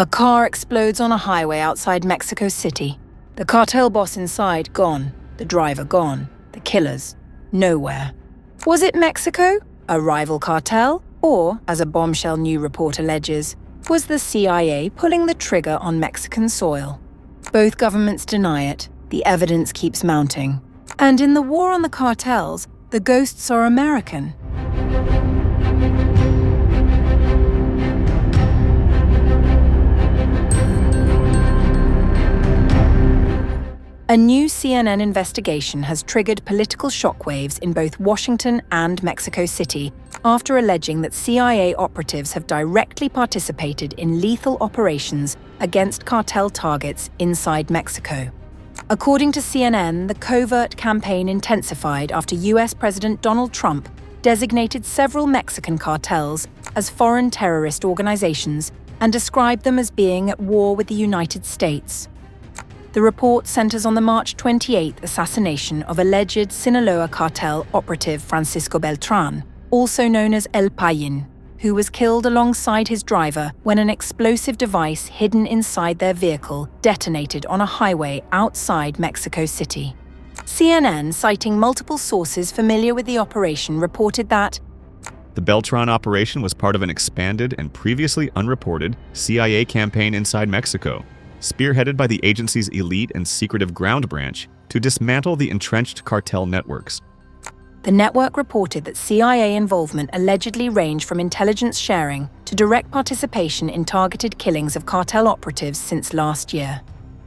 A car explodes on a highway outside Mexico City. The cartel boss inside gone, the driver gone, the killers nowhere. Was it Mexico, a rival cartel, or, as a bombshell new report alleges, was the CIA pulling the trigger on Mexican soil? Both governments deny it. The evidence keeps mounting. And in the war on the cartels, the ghosts are American. A new CNN investigation has triggered political shockwaves in both Washington and Mexico City after alleging that CIA operatives have directly participated in lethal operations against cartel targets inside Mexico. According to CNN, the covert campaign intensified after US President Donald Trump designated several Mexican cartels as foreign terrorist organizations and described them as being at war with the United States. The report centers on the March 28th assassination of alleged Sinaloa cartel operative Francisco Beltran, also known as El Payin, who was killed alongside his driver when an explosive device hidden inside their vehicle detonated on a highway outside Mexico City. CNN, citing multiple sources familiar with the operation, reported that the Beltran operation was part of an expanded and previously unreported CIA campaign inside Mexico, spearheaded by the agency's elite and secretive ground branch to dismantle the entrenched cartel networks. The network reported that CIA involvement allegedly ranged from intelligence sharing to direct participation in targeted killings of cartel operatives since last year.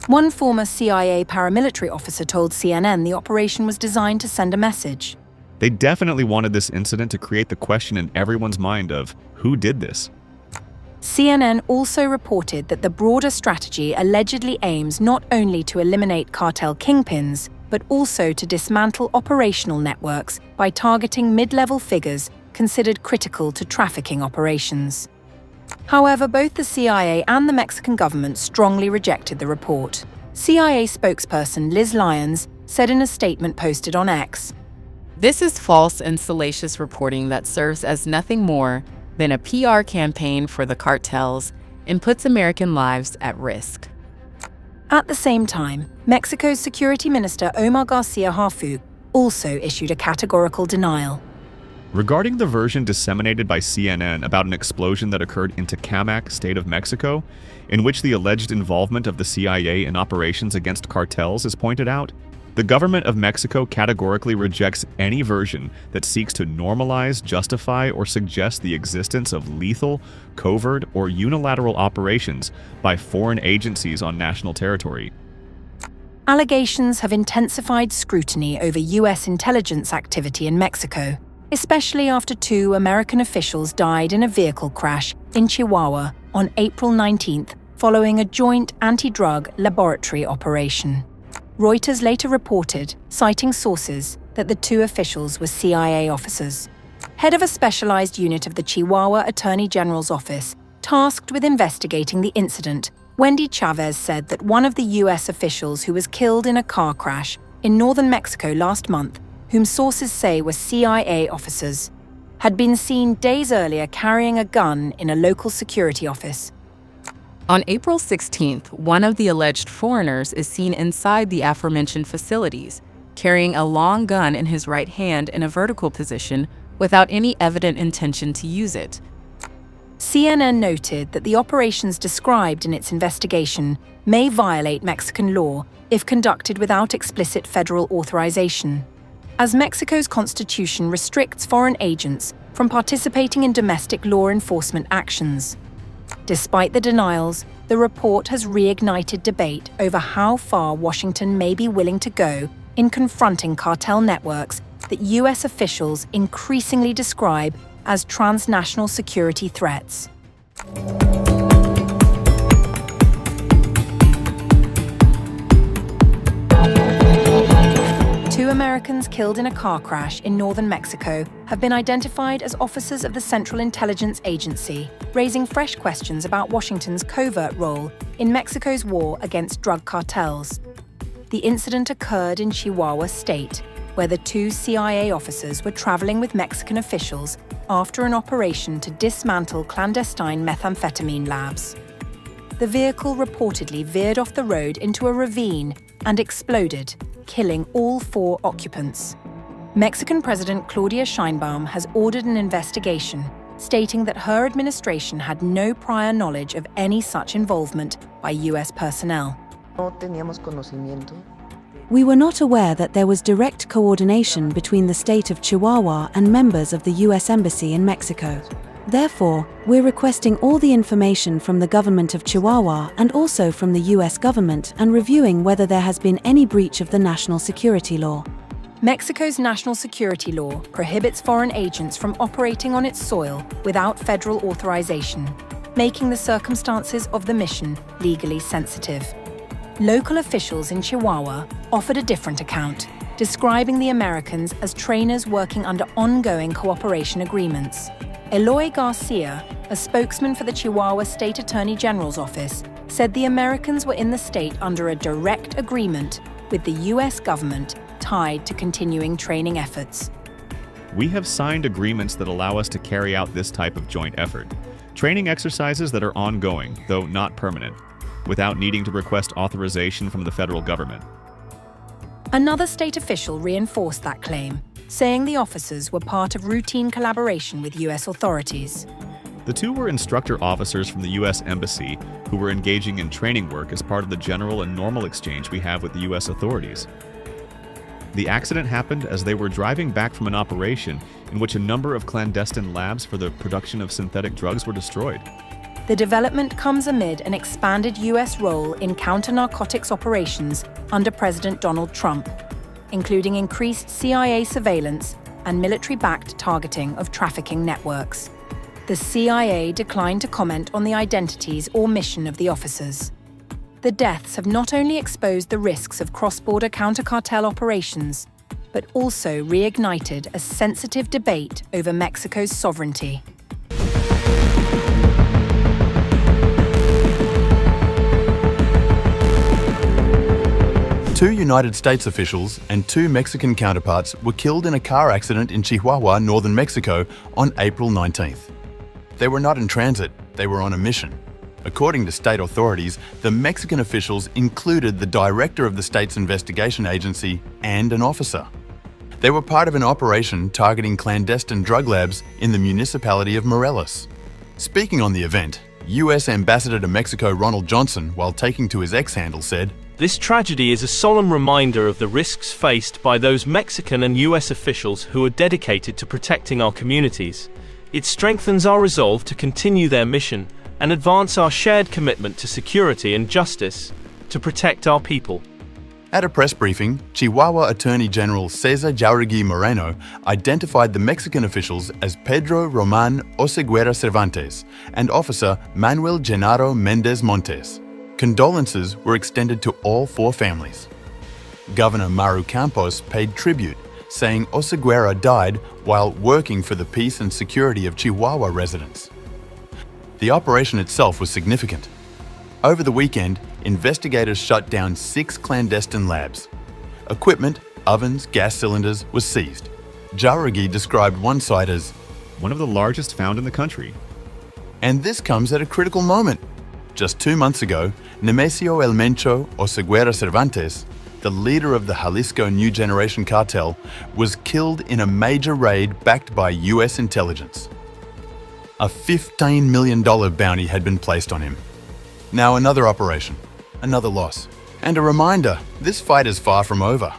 One former CIA paramilitary officer told CNN the operation was designed to send a message. They definitely wanted this incident to create the question in everyone's mind of who did this. CNN also reported that the broader strategy allegedly aims not only to eliminate cartel kingpins, but also to dismantle operational networks by targeting mid-level figures considered critical to trafficking operations. However, both the CIA and the Mexican government strongly rejected the report. CIA spokesperson Liz Lyons said in a statement posted on X, "This is false and salacious reporting that serves as nothing more than a PR campaign for the cartels and puts American lives at risk." At the same time, Mexico's Security Minister Omar Garcia Harfuch also issued a categorical denial. Regarding the version disseminated by CNN about an explosion that occurred in Tecámac, state of Mexico, in which the alleged involvement of the CIA in operations against cartels is pointed out, the government of Mexico categorically rejects any version that seeks to normalize, justify, or suggest the existence of lethal, covert, or unilateral operations by foreign agencies on national territory. Allegations have intensified scrutiny over US intelligence activity in Mexico, especially after 2 American officials died in a vehicle crash in Chihuahua on April 19th following a joint anti-drug laboratory operation. Reuters later reported, citing sources, that the 2 officials were CIA officers. Head of a specialized unit of the Chihuahua Attorney General's office, tasked with investigating the incident, Wendy Chavez said that one of the US officials who was killed in a car crash in northern Mexico last month, whom sources say were CIA officers, had been seen days earlier carrying a gun in a local security office. On April 16th, one of the alleged foreigners is seen inside the aforementioned facilities, carrying a long gun in his right hand in a vertical position without any evident intention to use it. CNN noted that the operations described in its investigation may violate Mexican law if conducted without explicit federal authorization, as Mexico's constitution restricts foreign agents from participating in domestic law enforcement actions. Despite the denials, the report has reignited debate over how far Washington may be willing to go in confronting cartel networks that US officials increasingly describe as transnational security threats. 2 Americans killed in a car crash in northern Mexico have been identified as officers of the Central Intelligence Agency, raising fresh questions about Washington's covert role in Mexico's war against drug cartels. The incident occurred in Chihuahua State, where the 2 CIA officers were traveling with Mexican officials after an operation to dismantle clandestine methamphetamine labs. the vehicle reportedly veered off the road into a ravine and exploded, killing all 4 occupants. Mexican President Claudia Sheinbaum has ordered an investigation, stating that her administration had no prior knowledge of any such involvement by US personnel. No teníamos conocimiento. We were not aware that there was direct coordination between the state of Chihuahua and members of the US Embassy in Mexico. Therefore, we're requesting all the information from the government of Chihuahua and also from the US government and reviewing whether there has been any breach of the national security law. Mexico's national security law prohibits foreign agents from operating on its soil without federal authorization, making the circumstances of the mission legally sensitive. Local officials in Chihuahua offered a different account, describing the Americans as trainers working under ongoing cooperation agreements. Eloy Garcia, a spokesman for the Chihuahua State Attorney General's office, said the Americans were in the state under a direct agreement with the US government tied to continuing training efforts. We have signed agreements that allow us to carry out this type of joint effort. Training exercises that are ongoing, though not permanent, without needing to request authorization from the federal government. Another state official reinforced that claim, saying the officers were part of routine collaboration with US authorities. The 2 were instructor officers from the US Embassy who were engaging in training work as part of the general and normal exchange we have with the US authorities. The accident happened as they were driving back from an operation in which a number of clandestine labs for the production of synthetic drugs were destroyed. The development comes amid an expanded US role in counter-narcotics operations under President Donald Trump, including increased CIA surveillance and military-backed targeting of trafficking networks. The CIA declined to comment on the identities or mission of the officers. The deaths have not only exposed the risks of cross-border counter-cartel operations, but also reignited a sensitive debate over Mexico's sovereignty. Two United States officials and 2 Mexican counterparts were killed in a car accident in Chihuahua, northern Mexico, on April 19th. They were not in transit, they were on a mission. According to state authorities, the Mexican officials included the director of the state's investigation agency and an officer. They were part of an operation targeting clandestine drug labs in the municipality of Morelos. Speaking on the event, US Ambassador to Mexico Ronald Johnson, while taking to his X handle, said, "This tragedy is a solemn reminder of the risks faced by those Mexican and US officials who are dedicated to protecting our communities. It strengthens our resolve to continue their mission and advance our shared commitment to security and justice to protect our people." At a press briefing, Chihuahua Attorney General Cesar Jauregui Moreno identified the Mexican officials as Pedro Roman Oseguera Cervantes and Officer Manuel Genaro Mendez Montes. Condolences were extended to all 4 families. Governor Maru Campos paid tribute, saying Oseguera died while working for the peace and security of Chihuahua residents. The operation itself was significant. Over the weekend, investigators shut down 6 clandestine labs. Equipment, ovens, gas cylinders was seized. Jauregui described one site as One of the largest found in the country. And this comes at a critical moment. Just 2 months ago, Nemesio El Mencho Oseguera Cervantes, the leader of the Jalisco New Generation Cartel, was killed in a major raid backed by US intelligence. A $15 million bounty had been placed on him. Now another operation, another loss. And a reminder, this fight is far from over.